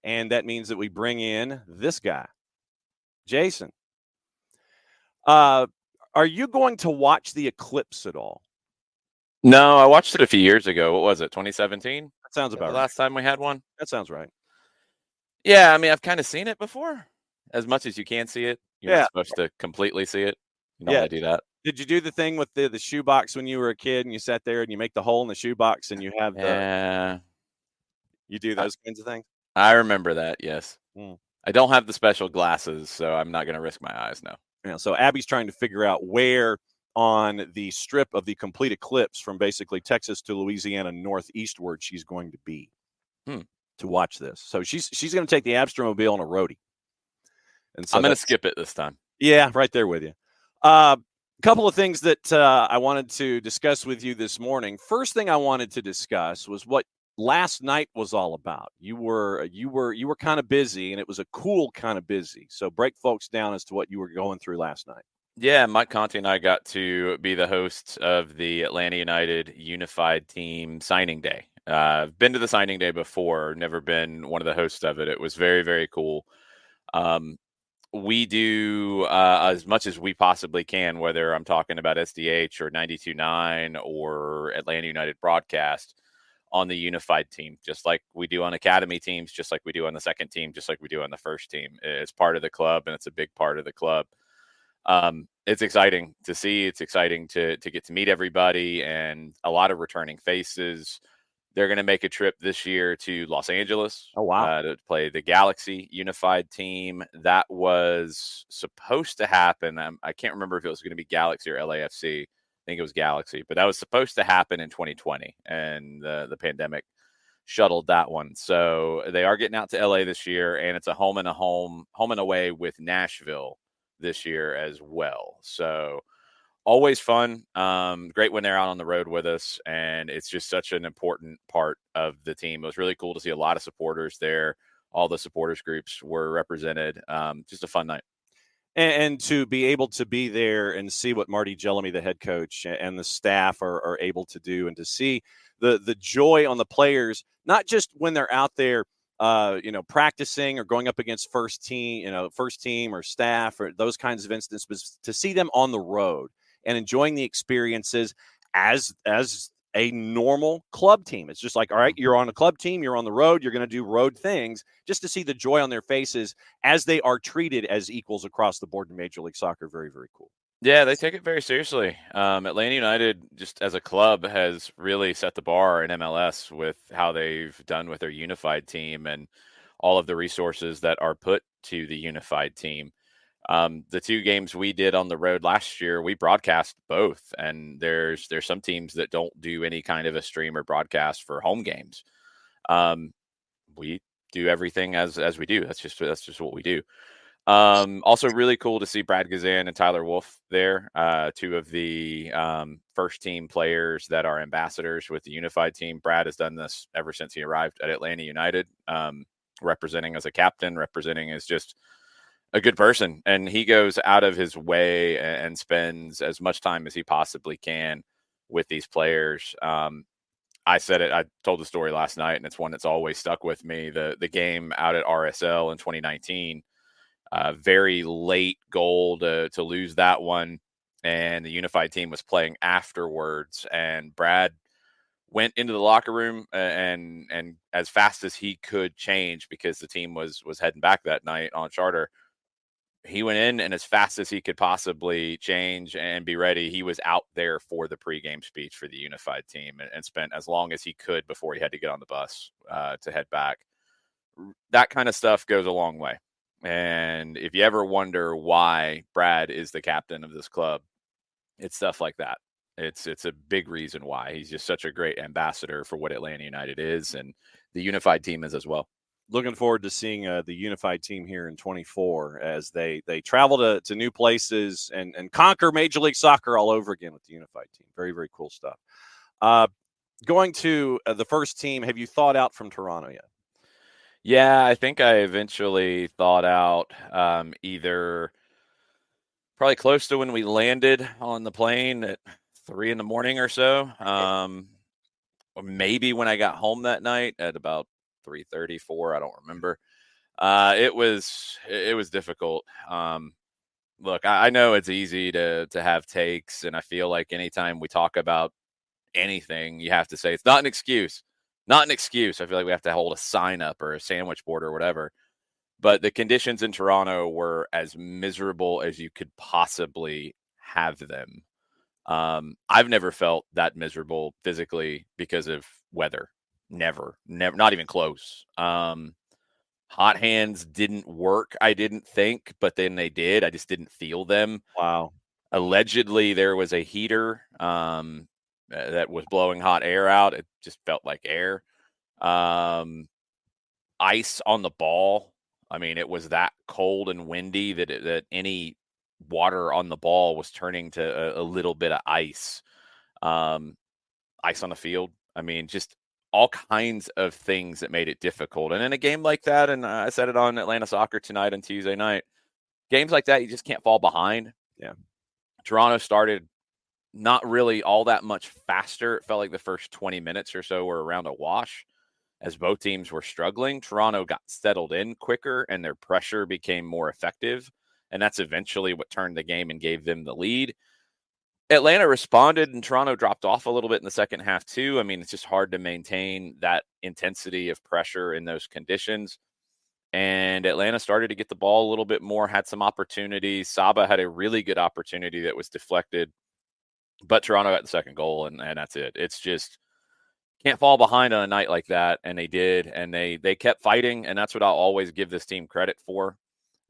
And that means that we bring in this guy, Jason. Are you going to watch the eclipse at all? No, I watched it a few years ago. What was it, 2017? That sounds about the right. last time we had one? That sounds right. Yeah, I mean, I've kind of seen it before. As much as you can see it. You're Yeah. not supposed to completely see it. You normally do that. Did you do the thing with the shoebox when you were a kid and you sat there and you make the hole in the shoebox and you have you do those kinds of things? I remember that, yes. Mm. I don't have the special glasses, so I'm not going to risk my eyes now. Yeah, so Abby's trying to figure out where on the strip of the complete eclipse from basically Texas to Louisiana northeastward she's going to be to watch this. So she's going to take the Abstromobile on a roadie. And so I'm going to skip it this time. Yeah, right there with you. A couple of things that I wanted to discuss with you this morning. First thing I wanted to discuss was what last night was all about. You were kind of busy, and it was a cool kind of busy. So break folks down as to what you were going through last night. Yeah, Mike Conte and I got to be the hosts of the Atlanta United Unified Team signing day. I've been to the signing day before, never been one of the hosts of it. It was very, very cool. We do as much as we possibly can, whether I'm talking about SDH or 92.9 or Atlanta United broadcast on the unified team, just like we do on academy teams, just like we do on the second team, just like we do on the first team. It's part of the club, and it's a big part of the club. It's exciting to see. It's exciting to get to meet everybody and a lot of returning faces. They're going to make a trip this year to Los Angeles. Oh, wow. To play the Galaxy Unified Team. That was supposed to happen. I can't remember if it was going to be Galaxy or LAFC. I think it was Galaxy, but that was supposed to happen in 2020, and the pandemic shuttled that one. So they are getting out to LA this year, and it's a home and away with Nashville this year as well. So always fun. Great when they're out on the road with us, and it's just such an important part of the team. It was really cool to see a lot of supporters there. All the supporters groups were represented. Just a fun night. And to be able to be there and see what Marty Jellamy, the head coach, and the staff are able to do, and to see the joy on the players, not just when they're out there, practicing or going up against first team or staff or those kinds of instances, but to see them on the road and enjoying the experiences as a normal club team. It's just like, all right, you're on a club team, you're on the road, you're going to do road things, just to see the joy on their faces as they are treated as equals across the board in Major League Soccer. Very, very cool. Yeah, they take it very seriously. Atlanta United, just as a club, has really set the bar in MLS with how they've done with their unified team and all of the resources that are put to the unified team. The two games we did on the road last year, we broadcast both, and there's some teams that don't do any kind of a stream or broadcast for home games. We do everything as we do. That's just what we do. Also really cool to see Brad Gazan and Tyler Wolf there, two of the first team players that are ambassadors with the unified team. Brad has done this ever since he arrived at Atlanta United, representing as a captain, representing as just a good person, and he goes out of his way and spends as much time as he possibly can with these players. I said it, I told the story last night, and it's one that's always stuck with me. The game out at RSL in 2019, very late goal to lose that one, and the unified team was playing afterwards, and Brad went into the locker room and as fast as he could change, because the team was heading back that night on charter. He went in, and as fast as he could possibly change and be ready, he was out there for the pregame speech for the unified team, and spent as long as he could before he had to get on the bus to head back. That kind of stuff goes a long way. And if you ever wonder why Brad is the captain of this club, it's stuff like that. It's a big reason why. He's just such a great ambassador for what Atlanta United is, and the unified team is as well. Looking forward to seeing the unified team here in 24 as they travel to new places and conquer Major League Soccer all over again with the unified team. Very, very cool stuff. Going to the first team, have you thought out from Toronto yet? Yeah, I think I eventually thought out either probably close to when we landed on the plane at 3 a.m. or so, or maybe when I got home that night at about 334. I don't remember. It was difficult. Look, I know it's easy to have takes, and I feel like anytime we talk about anything, you have to say it's not an excuse. Not an excuse. I feel like we have to hold a sign up or a sandwich board or whatever. But the conditions in Toronto were as miserable as you could possibly have them. I've never felt that miserable physically because of weather. Never, not even close. Hot hands didn't work, I didn't think, but then they did. I just didn't feel them. Wow. Allegedly, there was a heater that was blowing hot air out. It just felt like air. Ice on the ball. I mean, it was that cold and windy that any water on the ball was turning to a little bit of ice. Ice on the field. I mean, just all kinds of things that made it difficult. And in a game like that, and I said it on Atlanta Soccer tonight and Tuesday night, games like that, you just can't fall behind. Yeah. Toronto started not really all that much faster. It felt like the first 20 minutes or so were around a wash as both teams were struggling. Toronto got settled in quicker and their pressure became more effective. And that's eventually what turned the game and gave them the lead. Atlanta responded and Toronto dropped off a little bit in the second half too. I mean, it's just hard to maintain that intensity of pressure in those conditions. And Atlanta started to get the ball a little bit more, had some opportunities. Saba had a really good opportunity that was deflected, but Toronto got the second goal, and that's it. It's just can't fall behind on a night like that, and they did, and they kept fighting, and that's what I'll always give this team credit for.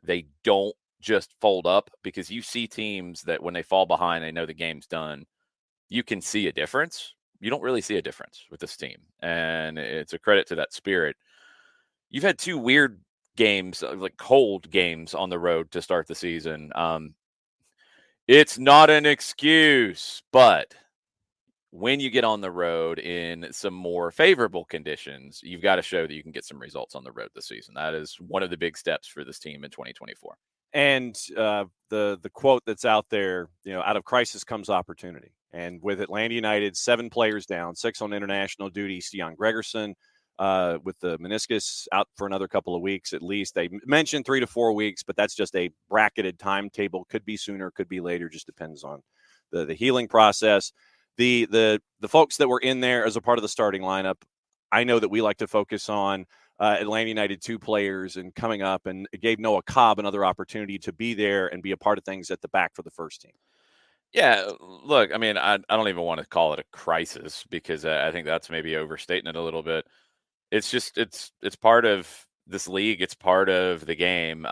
They don't just fold up, because you see teams that when they fall behind, they know the game's done. You can see a difference. You don't really see a difference with this team, and it's a credit to that spirit. You've had two weird games, like cold games on the road to start the season. It's not an excuse, but when you get on the road in some more favorable conditions, you've got to show that you can get some results on the road this season. That is one of the big steps for this team in 2024. And the quote that's out there, out of crisis comes opportunity. And with Atlanta United, 7 players down, 6 on international duty, Stian Gregerson with the meniscus out for another couple of weeks at least. They mentioned 3 to 4 weeks, but that's just a bracketed timetable. Could be sooner, could be later, just depends on the healing process. The folks that were in there as a part of the starting lineup, I know that we like to focus on Atlanta United 2 players and coming up, and it gave Noah Cobb another opportunity to be there and be a part of things at the back for the first team. Yeah, look, I mean, I don't even want to call it a crisis, because I think that's maybe overstating it a little bit. It's just it's part of this league. It's part of the game.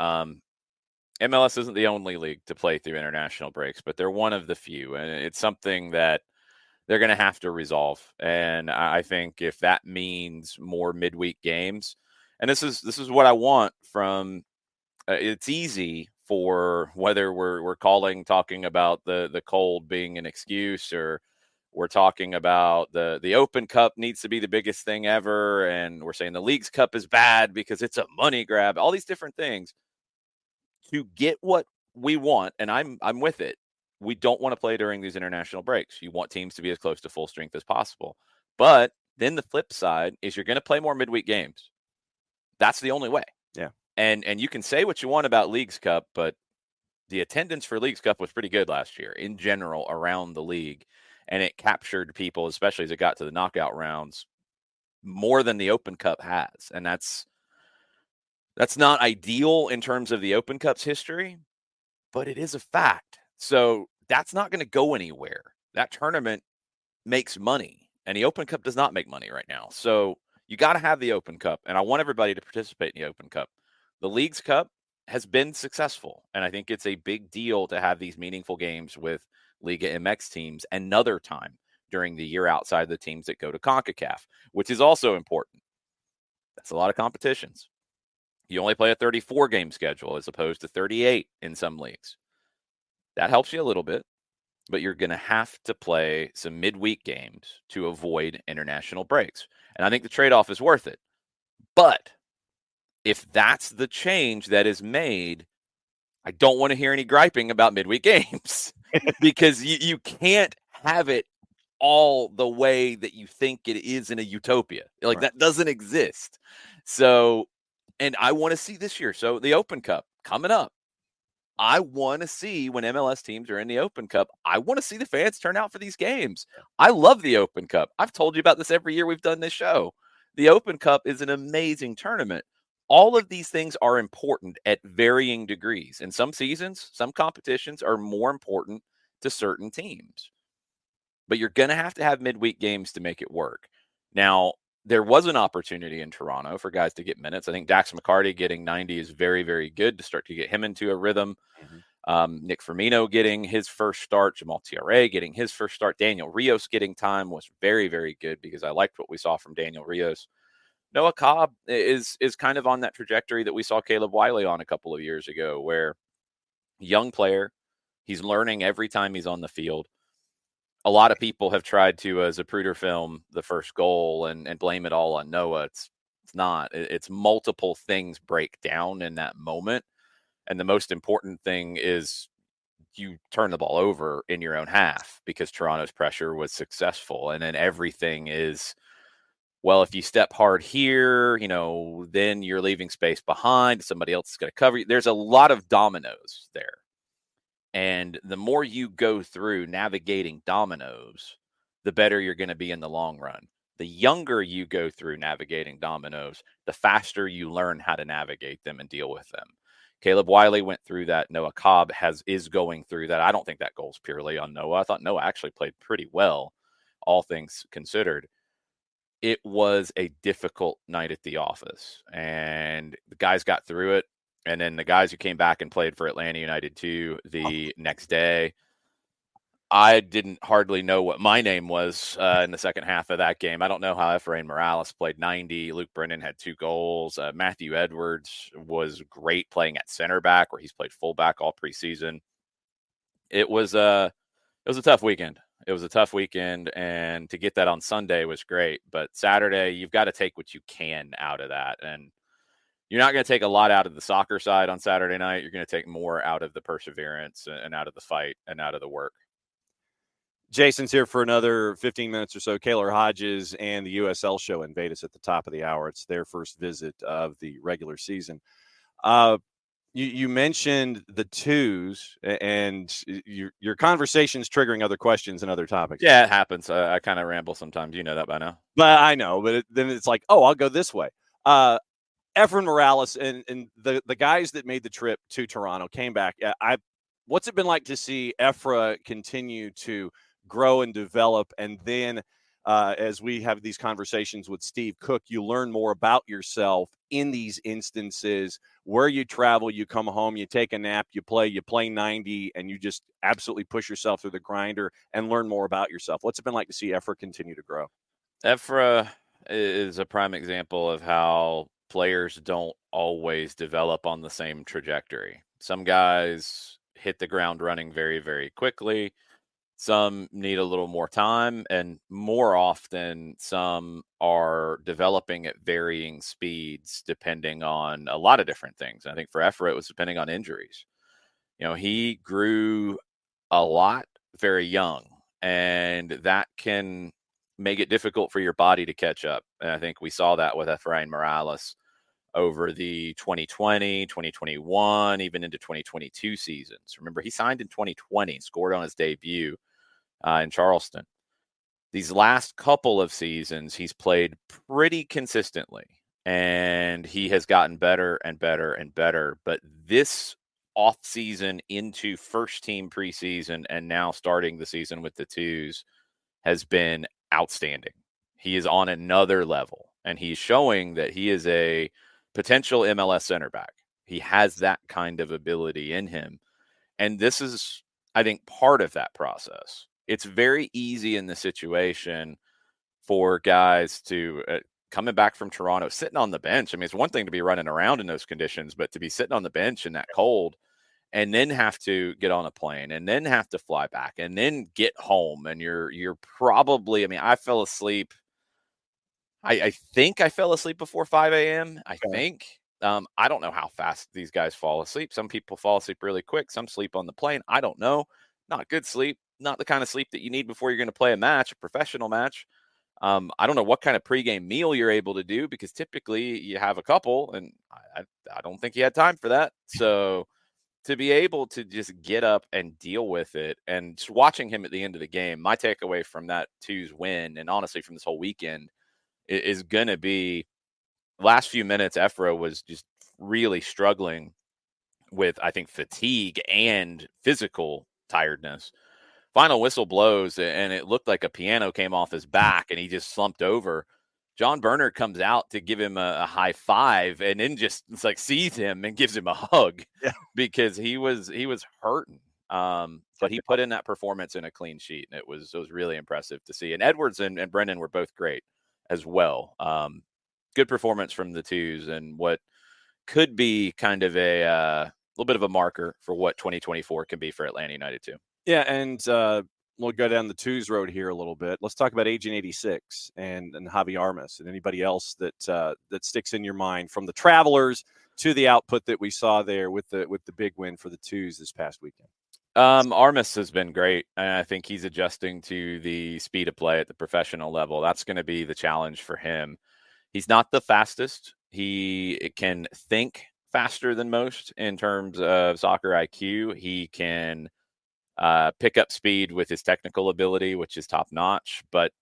MLS isn't the only league to play through international breaks, but they're one of the few, and it's something that they're going to have to resolve. And I think if that means more midweek games, and this is what I want from. It's easy for whether we're talking about the cold being an excuse, or we're talking about the Open Cup needs to be the biggest thing ever, and we're saying the League's Cup is bad because it's a money grab. All these different things to get what we want, and I'm with it. We don't want to play during these international breaks. You want teams to be as close to full strength as possible. But then the flip side is you're going to play more midweek games. That's the only way. Yeah. And you can say what you want about League's Cup, but the attendance for League's Cup was pretty good last year in general around the league. And it captured people, especially as it got to the knockout rounds, more than the Open Cup has. And that's not ideal in terms of the Open Cup's history, but it is a fact. So that's not going to go anywhere. That tournament makes money, and the Open Cup does not make money right now. So you got to have the Open Cup, and I want everybody to participate in the Open Cup. The League's Cup has been successful, and I think it's a big deal to have these meaningful games with Liga MX teams another time during the year outside the teams that go to CONCACAF, which is also important. That's a lot of competitions. You only play a 34-game schedule as opposed to 38 in some leagues. That helps you a little bit, but you're going to have to play some midweek games to avoid international breaks. And I think the trade-off is worth it. But if that's the change that is made, I don't want to hear any griping about midweek games because you can't have it all the way that you think it is in a utopia. Like, right. That doesn't exist. So, and I want to see this year. So the Open Cup coming up. I want to see when MLS teams are in the Open Cup, I want to see the fans turn out for these games. I love the Open Cup. I've told you about this every year we've done this show. The Open Cup is an amazing tournament. All of these things are important at varying degrees. In some seasons, some competitions are more important to certain teams. But you're going to have midweek games to make it work. Now, there was an opportunity in Toronto for guys to get minutes. I think Dax McCarty getting 90 is very, very good to start to get him into a rhythm. Nick Firmino getting his first start, Jamal Tiare getting his first start, Daniel Rios getting time was very, very good because I liked what we saw from Daniel Rios. Noah Cobb is kind of on that trajectory that we saw Caleb Wiley on a couple of years ago, where young player, he's learning every time he's on the field. A lot of people have tried to, as a Zapruder film, the first goal and blame it all on Noah. It's not. It's multiple things break down in that moment. And the most important thing is you turn the ball over in your own half because Toronto's pressure was successful. And then everything is, well, if you step hard here, then you're leaving space behind. Somebody else is going to cover you. There's a lot of dominoes there. And the more you go through navigating dominoes, the better you're going to be in the long run. The younger you go through navigating dominoes, the faster you learn how to navigate them and deal with them. Caleb Wiley went through that. Noah Cobb is going through that. I don't think that goal's purely on Noah. I thought Noah actually played pretty well, all things considered. It was a difficult night at the office, and the guys got through it. And then the guys who came back and played for Atlanta United too the next day, I didn't hardly know what my name was in the second half of that game. I don't know how Efrain Morales played 90. Luke Brennan had 2 goals. Matthew Edwards was great playing at center back, where he's played fullback all preseason. It was a tough weekend. It was a tough weekend, and to get that on Sunday was great. But Saturday, you've got to take what you can out of that. And you're not going to take a lot out of the soccer side on Saturday night. You're going to take more out of the perseverance and out of the fight and out of the work. Jason's here for another 15 minutes or so. Kaylor Hodges and the USL show invade us at the top of the hour. It's their first visit of the regular season. You mentioned the twos, and your conversation's triggering other questions and other topics. Yeah, it happens. I kind of ramble sometimes. You know that by now. But I know. But then it's like, oh, I'll go this way. Efrain Morales and the guys that made the trip to Toronto came back. What's it been like to see Efra continue to grow and develop, and then as we have these conversations with Steve Cook, you learn more about yourself in these instances where you travel, you come home, you take a nap, you play 90, and you just absolutely push yourself through the grinder and learn more about yourself. What's it been like to see Efra continue to grow? Efra is a prime example of how players don't always develop on the same trajectory. Some guys hit the ground running very, very quickly. Some need a little more time, and more often some are developing at varying speeds depending on a lot of different things. I think for Efra, it was depending on injuries. He grew a lot very young, and that can make it difficult for your body to catch up. And I think we saw that with Efrain Morales over the 2020, 2021, even into 2022 seasons. Remember, he signed in 2020, scored on his debut in Charleston. These last couple of seasons, he's played pretty consistently, and he has gotten better and better and better. But this off season into first team preseason and now starting the season with the twos has been outstanding. He is on another level, and he's showing that he is a potential MLS center back. He has that kind of ability in him. And this is, I think, part of that process. It's very easy in the situation for guys to coming back from Toronto, sitting on the bench. I mean, it's one thing to be running around in those conditions, but to be sitting on the bench in that cold and then have to get on a plane and then have to fly back and then get home. And you're probably, I mean, I fell asleep. I think I fell asleep before 5 a.m. I think. I don't know how fast these guys fall asleep. Some people fall asleep really quick. Some sleep on the plane. I don't know. Not good sleep. Not the kind of sleep that you need before you're going to play a match, a professional match. I don't know what kind of pregame meal you're able to do, because typically you have a couple, and I don't think he had time for that. So to be able to just get up and deal with it, and just watching him at the end of the game, my takeaway from that Tues win, and honestly from this whole weekend, is going to be last few minutes. Efro was just really struggling with, I think, fatigue and physical tiredness. Final whistle blows, and it looked like a piano came off his back, and he just slumped over. John Berner comes out to give him a high five, and then just it's like sees him and gives him a hug, Yeah. because he was hurting. But he put in that performance in a clean sheet, and it was really impressive to see. And Edwards and Brendan were both great as well. Good performance from the twos, and what could be kind of a little bit of a marker for what 2024 can be for Atlanta United too. Yeah, and we'll go down the twos road here a little bit. Let's talk about Agent 86 and Javi Armas and anybody else that that sticks in your mind from the Travelers to the output that we saw there with the big win for the twos this past weekend. Armas has been great, and I think he's adjusting to the speed of play at the professional level. That's going to be the challenge for him. He's not the fastest. He can think faster than most in terms of soccer IQ. He can pick up speed with his technical ability, which is top notch, but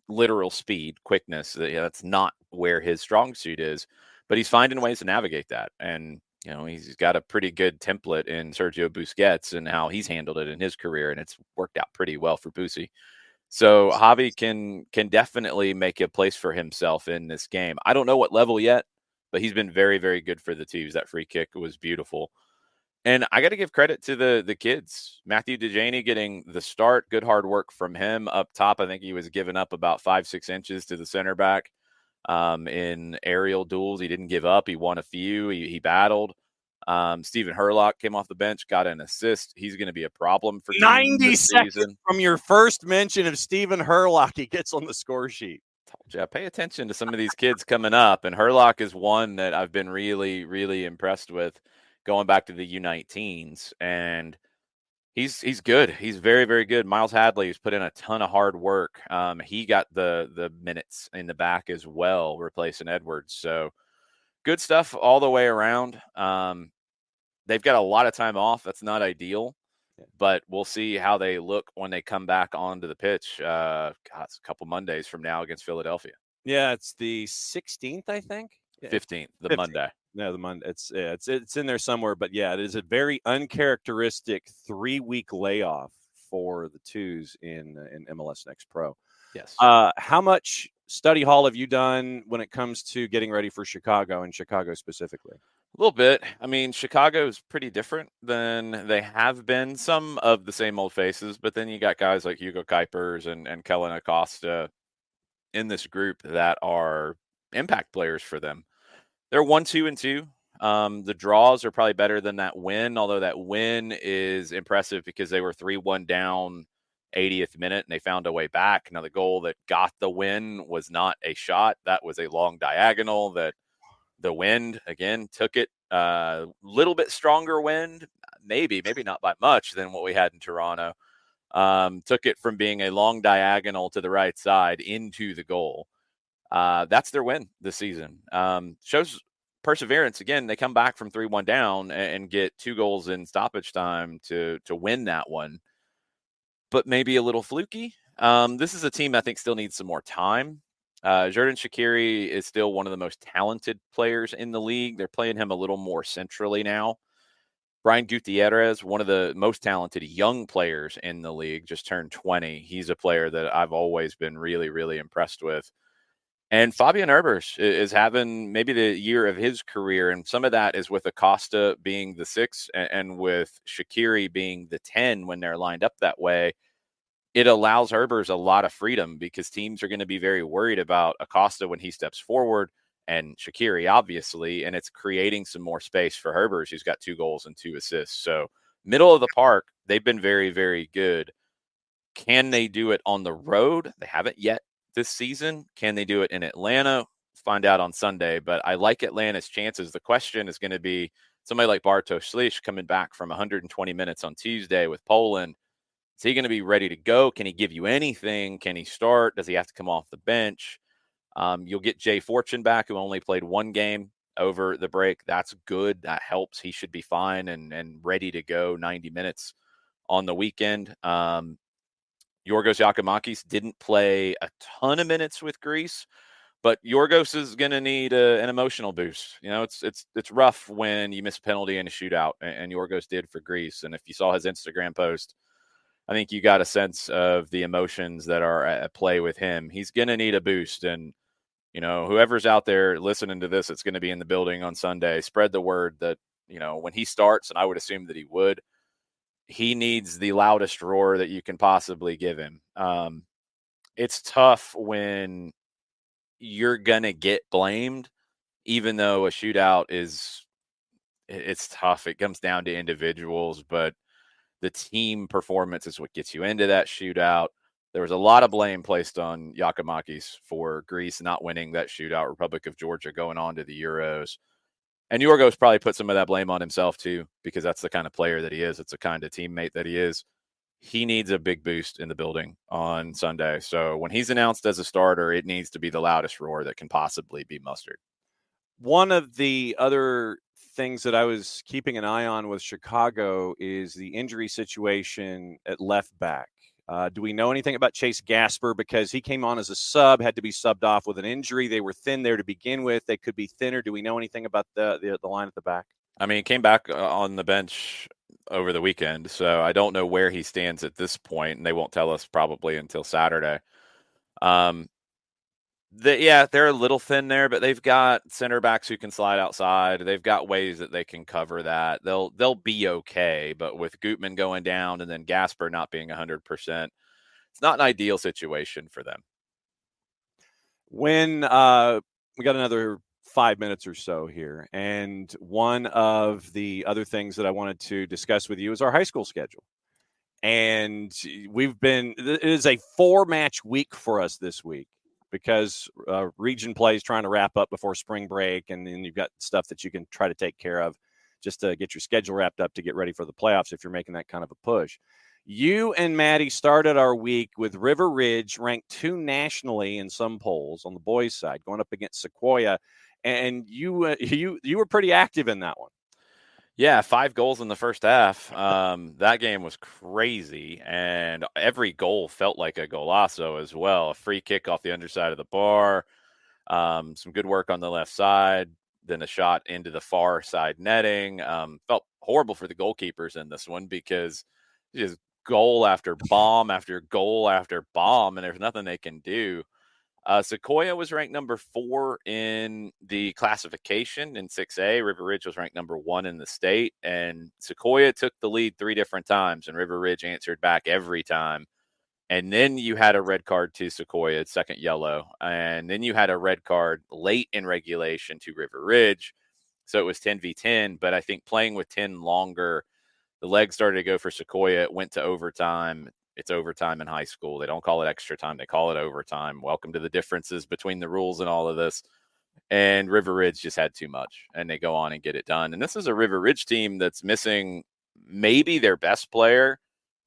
literal speed, quickness, that's not where his strong suit is. But he's finding ways to navigate that. And, he's got a pretty good template in Sergio Busquets and how he's handled it in his career. And it's worked out pretty well for Busi. So Javi can definitely make a place for himself in this game. I don't know what level yet, but he's been very, very good for the twos. That free kick was beautiful. And I got to give credit to the kids. Matthew DeJaney getting the start. Good hard work from him up top. I think he was giving up about 5-6 inches to the center back in aerial duels. He didn't give up. He won a few. He battled. Stephen Herlock came off the bench, got an assist. He's going to be a problem for 90 seconds from your first mention of Stephen Herlock, he gets on the score sheet. Told you, pay attention to some of these kids coming up, and Herlock is one that I've been really, really impressed with going back to the U19s, and he's good. He's very, very good. Miles Hadley has put in a ton of hard work. He got the minutes in the back as well, replacing Edwards. So good stuff all the way around. They've got a lot of time off. That's not ideal, but we'll see how they look when they come back onto the pitch. It's a couple Mondays from now against Philadelphia. Yeah, it's the 16th, I think. 15th, the 15th. Monday. No, the Monday. It's in there somewhere, but yeah, it is a very uncharacteristic 3-week layoff for the twos in MLS Next Pro. Yes. How much study hall have you done when it comes to getting ready for Chicago, and Chicago specifically? A little bit. I mean, Chicago is pretty different than they have been. Some of the same old faces, but then you got guys like Hugo Kuipers and Kellen Acosta in this group that are impact players for them. They're 1-2-2. The draws are probably better than that win, although that win is impressive because they were 3-1 down 80th minute and they found a way back. Now, the goal that got the win was not a shot. That was a long diagonal that the wind, again, took it. Little bit stronger wind, maybe not by much than what we had in Toronto. Took it from being a long diagonal to the right side into the goal. That's their win this season. Shows perseverance. Again, they come back from 3-1 down and get 2 goals in stoppage time to win that one. But maybe a little fluky. This is a team I think still needs some more time. Xherdan Shaqiri is still one of the most talented players in the league. They're playing him a little more centrally now. Brian Gutierrez, one of the most talented young players in the league, just turned 20. He's a player that I've always been really, really impressed with. And Fabian Herbers is having maybe the year of his career, and some of that is with Acosta being the 6 and with Shaqiri being the 10 when they're lined up that way. It allows Herbers a lot of freedom because teams are going to be very worried about Acosta when he steps forward and Shaqiri, obviously, and it's creating some more space for Herbers, who's got 2 goals and 2 assists. So middle of the park, they've been very, very good. Can they do it on the road? They haven't yet this season. Can they do it in Atlanta? Find out on Sunday, but I like Atlanta's chances. The question is going to be somebody like Bartosz Slisz coming back from 120 minutes on Tuesday with Poland. Is he going to be ready to go? Can he give you anything? Can he start? Does he have to come off the bench? You'll get Jay Fortune back, who only played one game over the break. That's good. That helps. He should be fine and ready to go 90 minutes on the weekend. Yorgos Yakimakis didn't play a ton of minutes with Greece, but Yorgos is going to need an emotional boost. You know, it's rough when you miss a penalty in a shootout, and Yorgos did for Greece. And if you saw his Instagram post, I think you got a sense of the emotions that are at play with him. He's going to need a boost. And, you know, whoever's out there listening to this, it's going to be in the building on Sunday. Spread the word that, you know, when he starts, and I would assume that he would, he needs the loudest roar that you can possibly give him. It's tough when you're going to get blamed, even though a shootout it's tough. It comes down to individuals, but the team performance is what gets you into that shootout. There was a lot of blame placed on Yakimakis for Greece not winning that shootout, Republic of Georgia going on to the Euros. And Yorgos probably put some of that blame on himself too, because that's the kind of player that he is. It's the kind of teammate that he is. He needs a big boost in the building on Sunday. So when he's announced as a starter, it needs to be the loudest roar that can possibly be mustered. One of the other things that I was keeping an eye on with Chicago is the injury situation at left back. Do we know anything about Chase Gasper? Because he came on as a sub, had to be subbed off with an injury. They were thin there to begin with. They could be thinner. Do we know anything about the line at the back? I mean, he came back on the bench over the weekend, so I don't know where he stands at this point, and they won't tell us probably until Saturday. They're a little thin there, but they've got center backs who can slide outside. They've got ways that they can cover that. They'll be okay, but with Gutman going down and then Gasper not being 100%, it's not an ideal situation for them. When we got another 5 minutes or so here, and one of the other things that I wanted to discuss with you is our high school schedule. And it is a 4-match week for us this week because region play is trying to wrap up before spring break, and then you've got stuff that you can try to take care of just to get your schedule wrapped up to get ready for the playoffs if you're making that kind of a push. You and Maddie started our week with River Ridge, ranked 2 nationally in some polls on the boys' side, going up against Sequoia, and you were pretty active in that one. Yeah, 5 goals in the first half. That game was crazy, and every goal felt like a golazo as well. A free kick off the underside of the bar, some good work on the left side, then a shot into the far side netting. Felt horrible for the goalkeepers in this one because just goal after bomb after goal after bomb, and there's nothing they can do. Sequoia was ranked number 4 in the classification in 6A. River Ridge was ranked number 1 in the state, and Sequoia took the lead 3 different times, and River Ridge answered back every time. And then you had a red card to Sequoia, second yellow, and then you had a red card late in regulation to River Ridge. So it was 10v10, but I think playing with 10 longer, the legs started to go for Sequoia. It went to overtime. It's overtime in high school. They don't call it extra time. They call it overtime. Welcome to the differences between the rules and all of this. And River Ridge just had too much, and they go on and get it done. And this is a River Ridge team that's missing maybe their best player,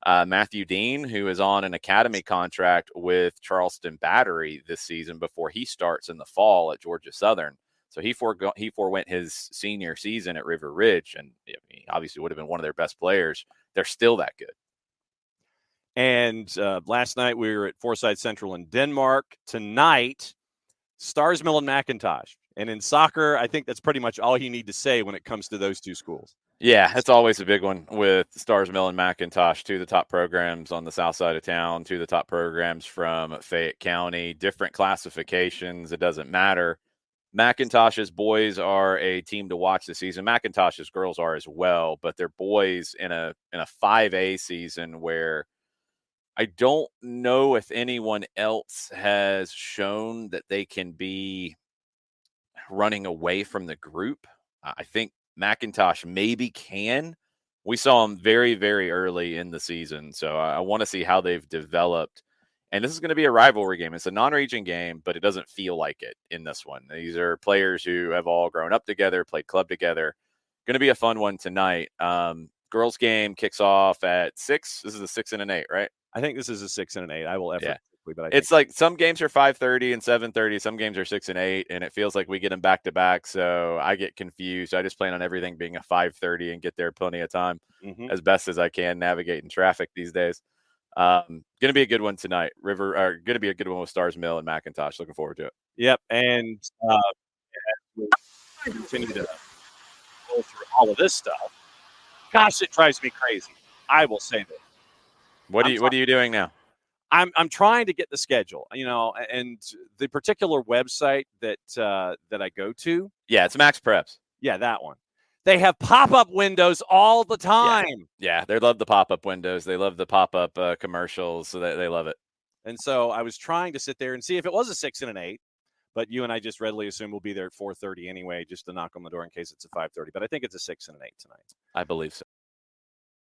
Matthew Dean, who is on an academy contract with Charleston Battery this season before he starts in the fall at Georgia Southern. So he forewent his senior season at River Ridge, and he obviously would have been one of their best players. They're still that good. And last night we were at Forsyth Central in Denmark. Tonight, Stars Mill and McIntosh. And in soccer, I think that's pretty much all you need to say when it comes to those 2 schools. Yeah, it's always a big one with Stars Mill and McIntosh, 2 of the top programs on the south side of town, 2 of the top programs from Fayette County, different classifications. It doesn't matter. McIntosh's boys are a team to watch this season. McIntosh's girls are as well, but they're boys in a 5A season where I don't know if anyone else has shown that they can be running away from the group. I think McIntosh maybe can. We saw them very, very early in the season, so I want to see how they've developed. And this is going to be a rivalry game. It's a non-region game, but it doesn't feel like it in this one. These are players who have all grown up together, played club together. Going to be a fun one tonight. girls game kicks off at 6. This is a 6 and an 8, right? I think this is a 6 and an 8. I will effort quickly, but I think it's like some games are 5:30 and 7:30. Some games are 6 and 8, and it feels like we get them back to back. So I get confused. I just plan on everything being a 5:30 and get there plenty of time as best as I can, navigating traffic these days. Going to be a good one tonight. Going to be a good one with Stars Mill and McIntosh. Looking forward to it. Yep, and we'll continue to roll through all of this stuff. Gosh, it drives me crazy. I will say this. What are you doing now? I'm trying to get the schedule, and the particular website that I go to. Yeah, it's Max Preps. Yeah, that one. They have pop-up windows all the time. Yeah, they love the pop-up windows. They love the pop-up commercials, so they love it. And so I was trying to sit there and see if it was a 6 and an 8, but you and I just readily assume we'll be there at 4:30 anyway, just to knock on the door in case it's a 5:30. But I think it's a 6 and an 8 tonight. I believe so.